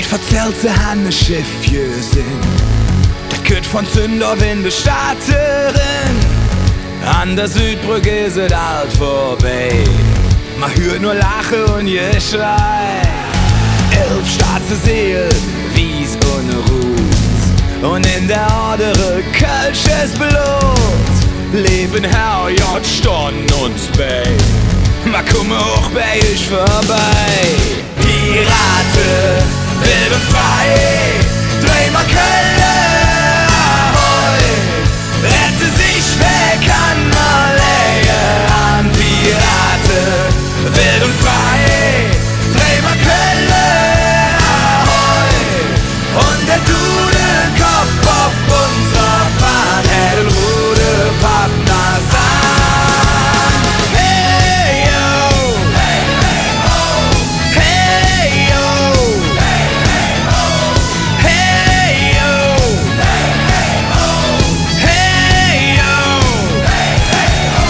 verzällt se han Schiff jesinn. Das kütt von Zündorf in de Stadt erinn. An der Südbrück is et alt vorbei. Man hürt nur Laache und Jeschrei. 11 Staatse Sejel, wiess und Rut. Und in der Odere kölsches Bloot. Leeven Herjott, stonn und bei. Ma kumme hoch bei ich vorbei. Pirate, wild und frei. Dreh mal Kölle, ahoi. Rette sich, wer kann mal an. Pirate, wild und frei. Dreh mal Kölle, ahoi. Und der Dudelkopf auf unserer Fahrt hätt den Ruderpartner sein. Hey yo, hey hey ho, hey yo, hey hey ho, hey yo, hey hey ho, hey yo, hey hey ho.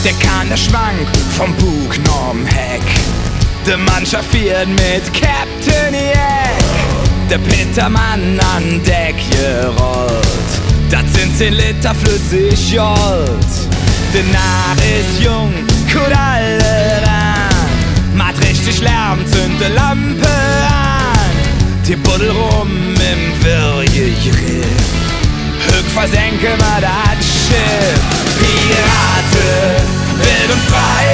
Der kann der Schwank vom Bug norm Heck. De Mannschaft fährt mit Käpten Jeck. Der Pittermann an Deck gerollt. Das sind 10 Liter flüssig Jolt. Der Narr ist jung, kutt alle ran. Macht richtig Lärm, zünd de Lampe an. Die buddel rum im Wirrjegriff. Höck versenke ma dat Schiff. Pirate, wild und frei.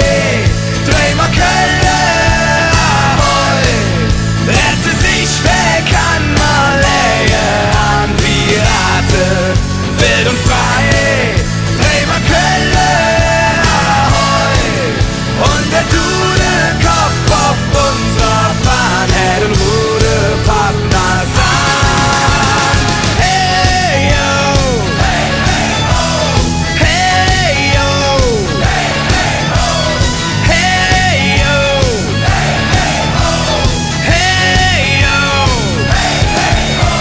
Dreh mal Kölle, ahoi. Rette sich, wer kann mal an. Pirate, wild und frei. Dreh mal Kölle, ahoi. Und der Dudelkopf auf unserer Fahrt hätt den Ruderpartner sein. Hey yo, hey hey ho, hey yo, hey hey ho, hey yo, hey hey ho, hey yo, hey hey ho.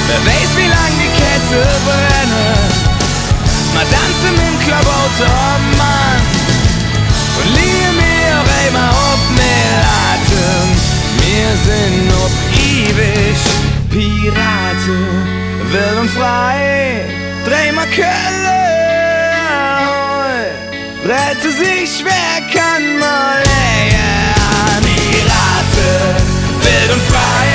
Wer weiß, wie lang die Kette brennen. Ma tanzen im Klabauter, oh Mann. Und lieh mir einmal ob mir Atem. Wir sind ob ewig Pirate, wild und frei. Dreh mal Kölle, ahoi. Rette sich, wer kann mal an. Pirate, wild und frei.